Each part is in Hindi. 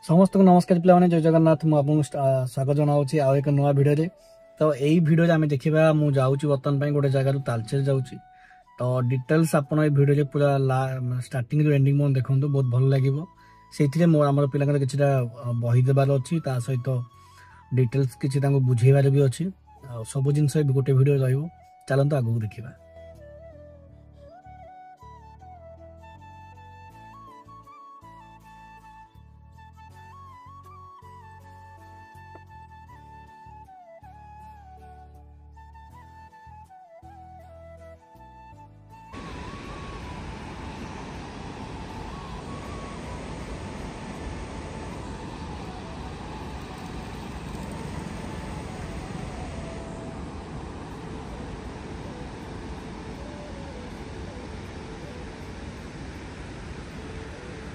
समस्त को नमस्कार पे जय जगन्नाथ मुझे स्वागत जनावि आउ एक नुआ भिडियो तो यही भिडियो आम देखा मुझे बर्तमान गोटे जगार तालचेर जाऊँगी तो डिटेल्स आप भिडियो पूरा स्टार्टिंग एंडिंग मैं देखूँ बहुत भल लगे से आम पिला कि बही देवार अच्छी सहित डिटेल्स किसी बुझेबार भी अच्छी सब जिन गोटे भिडियो रलतु आगू देखा।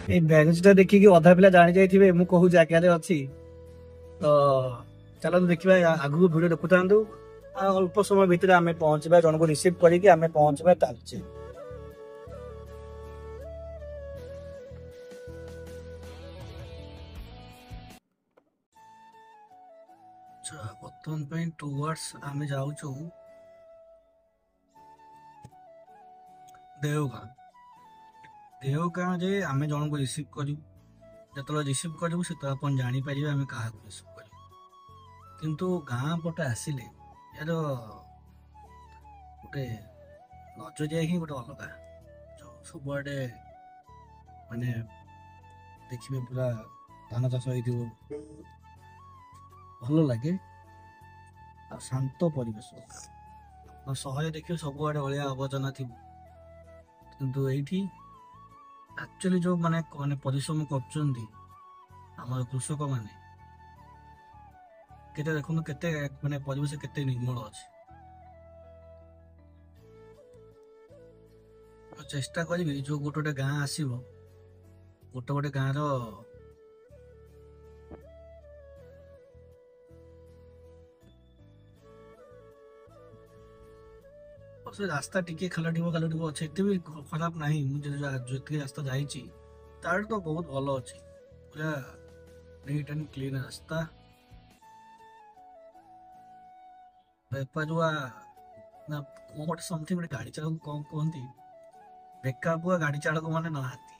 बैगेजटा देखिए अधा पिला जानी जाइए मु कहूँ जगह अच्छी तो चलो देखा आगू भिडियो देखु था अल्प समय भितर आम पहुंचा जन को रिसीव करके आम पहुंचा तालचेर। बर्तमान टुवर्ड्स आम जाऊँ देवगाँ देवगाँ जे आम जन को रिसीव करूँ जो रिसीव करूँ से आप जापर आम क्या रिसीव कर किंतु गाँ पटे आसिले यार गोटे नजरिया ही गोटे अलग जो सब आड़े माने देखिए पूरा धान चाष भल लगे आ शांत परिवेश सहर देखिए सब आड़े अलिया आवर्जना थी किंतु ये एक्चुअली जो माने माने परिश्रम कर कृषक माने केते देखो केते माने परिवेश केते निर्मल अच्छे चेष्टा करी जो गोटे गोटे गाँ आसो गोटे गोटे गाँव से रास्ता टिके खालटिबो अच्छे एते भी खराब नहीं मुझे जो रास्ता जाइए तार तो बहुत भल अच्छे पूरा नीट एंड क्लीन रास्ता बेपारुआ ना गोटे समथिंग गोटे गाड़ी चालक कौन कहती बेकाबुआ गाड़ी चालक मैंने नहांती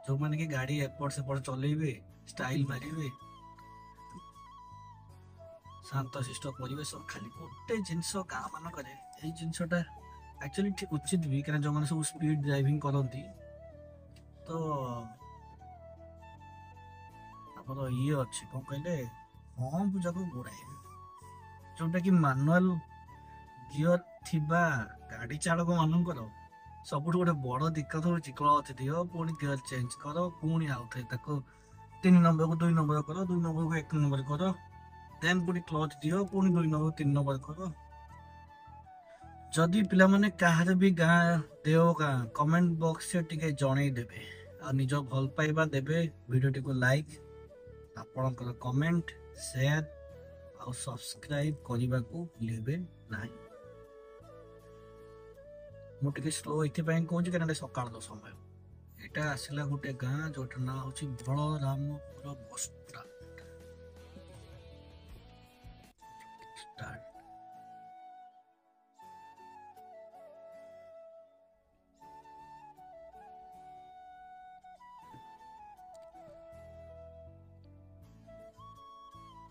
जो मैंने कि गाड़ी एपट सेपट चलेबे स्टाइल मारे शांत शिष्ट परिवेश खाली गोटे जिनस गाँ मानक जिनसटा एक्चुअली ठीक उचित भी क्या जो मैंने सब स्पीड ड्राइविंग करती तो आपर ये अच्छे कौन कहले पंप जाक गोड़ाए जोटा कि मानुआल गियर थिबा गाड़ी चालक मानकर सब गोटे बड़ दिक्कत हो क्लच दियो पुणी गियर चेंज कर पुणी आउ थे 3 नंबर को 2 नंबर कर 2 नंबर को 1 नंबर कर देन पुणी क्लच दियो पुणी 2 नंबर 3 नंबर कर जदि पिला माने कहार भी गाँ देव गाँ कमेंट बॉक्स से टिके जणे देबे आ निज भल पाइबा देबे वीडियो को लाइक आपनकर कमेंट शेयर आ सब्सक्राइब करने को भूलेबे नहीं मुझे स्लो ये कहूँ क्या सकाल समय यहाँ आसला गोटे गाँ जो ना हूँ बलरामपुर बस्ता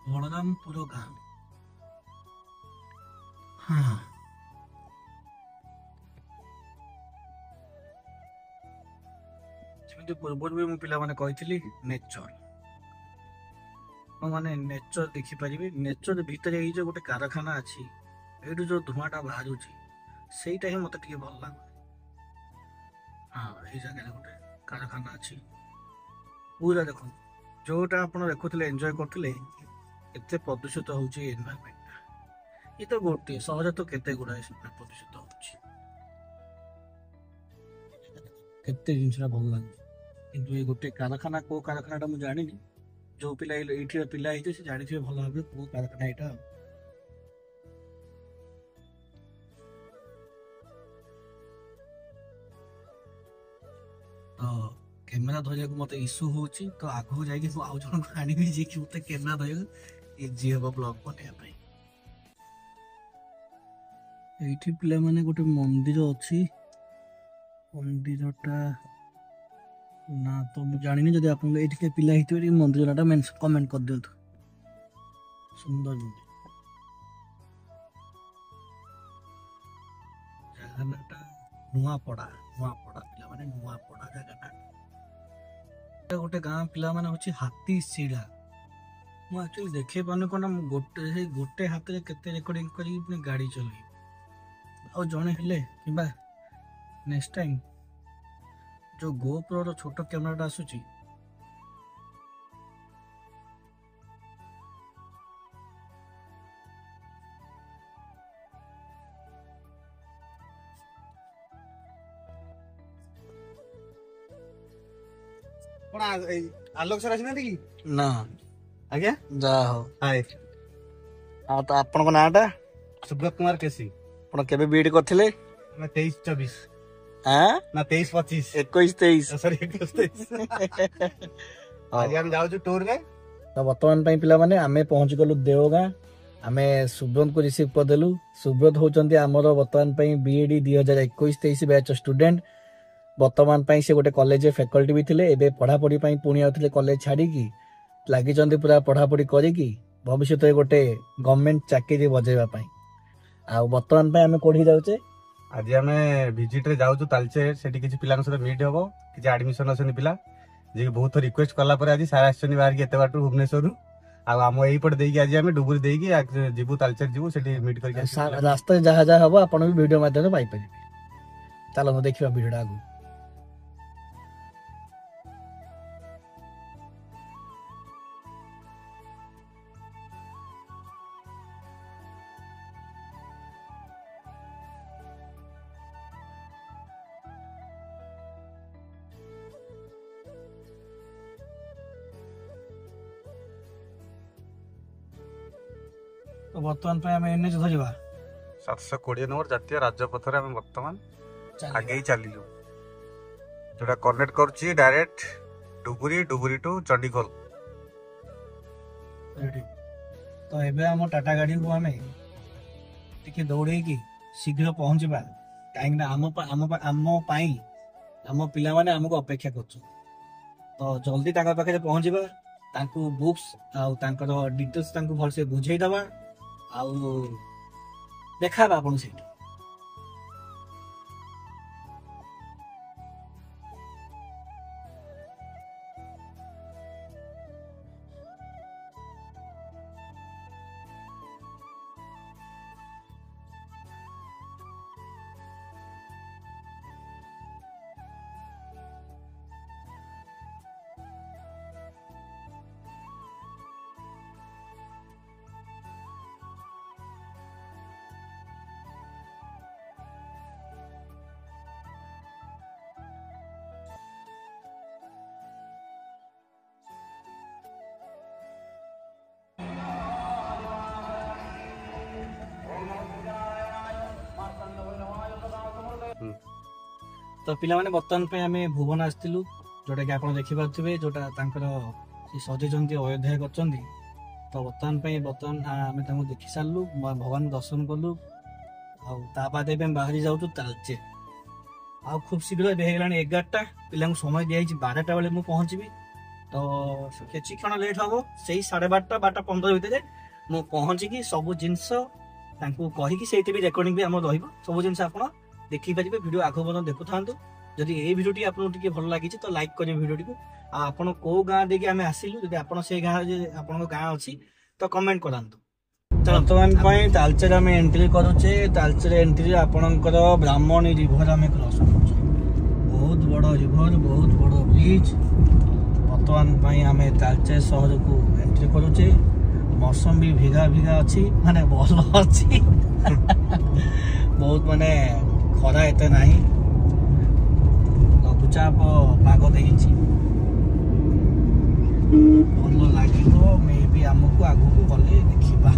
बलरामपुर गाँ हाँ पूर्व भी मुझे पिला कही नेचर मैंने नेचर देखिपारे नेचर भितर ये जो गोटे कारखाना अच्छी ये जो धुआटा बाहर सेटा ही मत भल लगे हाँ ये जगह गोटे कारखाना अच्छी पूरा देखो जोटा आप देखुले एंजॉय करते एत प्रदूषित हो एनवायरमेंट ये तो गोटे सहर तो केते गुड़ाए प्रदूषित होते जिनसा भल लगे किंतु ये गोटे कारखाना को कारखाना मुझे जानी जो पिला ये पिला से जानी थे भल भाव को कारखाना यहाँ तो कैमेरा धरिया को मते इश्यू होची तो आगो जाई कि आउ जण आनिबी जे कि मते कैमेरा धरिया इजी हबो ब्लॉग बनेया पई। एठी पिला माने गोटे मंदिर अछि मंदिरटा ना तो मु जानिनी जदि आपन एठी के पिला हितोरी मंदिर नाटा मेंशन कमेंट कर दियंतु। सुंदर मंदिर जगहटा नुआपड़ा पिला माने नुआपड़ा जगहटा गोटे गाँ पिला माने होची हाथी सीढ़ा मु एक्चुअली देखे पाने कोना गोटे हाथ रे केते रिकॉर्डिंग करी पुनी गाड़ी चलाई आ जणे हेले किबा नेक्स्ट टाइम जो गोप्रो रो छोटो कैमराटा आसुची आलोक सर आसी कि ना आज्ञा जा हो हाय आ तो आपन को नाटा सुब्रत कुमार केसी आपण केबे बीड करथिले मैं 23-24 हां ना 23-25 21-23 सॉरी 21-23 आज हम जाऊ टूर रे तो वर्तमान पई पिला माने आमे पहुंच गलु देवगां आमे सुब्रत को रिसीव कर देलु सुब्रत होचंती हमरो वर्तमान पई बीएडी 2021-23 बैच स्टूडेंट वर्तमान पई से गोटे कॉलेज फैकल्टी भी थिले एबे पढ़ा पढ़ी पई पुणी आउथिले कॉलेज छाड़ी की लागि जंती पूरा पढ़ा पढ़ी करी की भविष्य तो गोटे गवर्नमेंट चाकरी बजेबा पई आ वर्तमान पई आमे कोठी जाउचे आज हमें विजिट रे जाऊ तालचे सेठी किछि पिलान सहित मीट हबो किछि एडमिशन अछन पिला जे बहुत रिक्वेस्ट कला पर आज सारा आछन बाहर के एते बाटू भुवनेश्वर आ हम एही पट देई के आज हमें डुबुरी देई के जिबु तालचे जिबु सेठी मीट करके रास्ता जहा जहा हबो आपण भी वीडियो माध्यम पाई परिबे चलो देखिबा वीडियोटा आगु। तो वर्तमान पे हमें एनएच धरिबा 720 नंबर जातीय राजपथ रे हम वर्तमान आगे ही चलिलु जोटा कनेक्ट करछि डायरेक्ट डुबुरी टू चंडीखोल। तो एबे हम टाटा गाड़ी को हमें टिके दौड़े की शीघ्र पहुंचबा काहे ना हम पिला माने हमको अपेक्षा करछु तो जल्दी ताका पाखे पहुंचबा तांको बुक्स आ तांकर डिटेल्स तांको भल से बुझाई दबा आउ देखा आपन से तो पिला माने वर्तमान पे हमें भुवन आस्तिलु जोटा कि आपण देखि पाथुबे जोटा तांकर से सजेचंती अयोध्या करचंती तो वर्तमान आमे तांको देखि सारलु भगवान दर्शन कलु आ ता बाद एबे बाहरी जाउतु तालचे आ खूब शीघ्र बेहेलानी 11टा पिला समय दिया 12टा बेले मु पहुंचबी तो केची क्षण लेट हबो सेही 12:30 भितर मु पहुंची की सब जिंस तांको कहि की सेठी भी रिकॉर्डिंग भी हम रहिबो सब जिंस आपण देखि पारिबे वीडियो आगो बन देखु थांतु जदि ए वीडियोटी आपन टिके भल लागि तो लाइक करिवे वीडियोटी को आ आपण को गां देके हमें आसिलु जदि आपण से गां जे आपण गां अछि तो कमेंट करंतु। वर्तमान पई तालचेर हमें एंट्री करूचे तालचेर एंट्री आपणकर ब्राह्मणी रिवर हमें क्रॉस करूचे बहुत बड़ रिवर बहुत बड़ ब्रिज वर्तमान पई हमें तालचेर शहर को एंट्री करूचे मौसम भी भिगा भिगा अछि माने भल अछि बहुत माने खरा एते नाही लघुचाप पाग देइछि भल लागिबो मे भी हमकु आगु को गले देखिबा।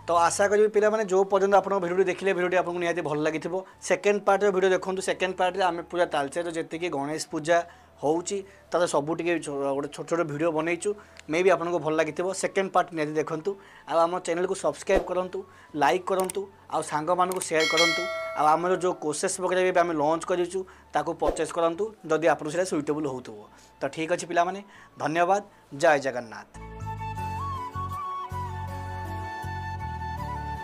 तो आशा करी पिला माने जो पर्यंत आप भिडियो देखिले भिडियो आपको निहाती भल लगी सेकेंड पार्ट भिडियो देखो सेकेंड पार्ट आम पूरा तालचेर जी गणेश पूजा होची तार सबू टे गोटे छोट छोट भिड बनईचु मे भी आपको भल लगी सेकेंड पार्ट निहाती देखूँ आम चैनल को सब्सक्राइब करूँ लाइक करूँ आउ सांग मानू शेयर करूँ आमर जो कोर्सेस वगैरह भी आम लॉन्च करूँ ताको परचेस करूँ जदि आपको सुइटेबल हो तो ठीक अच्छे पिला माने धन्यवाद जय जगन्नाथ।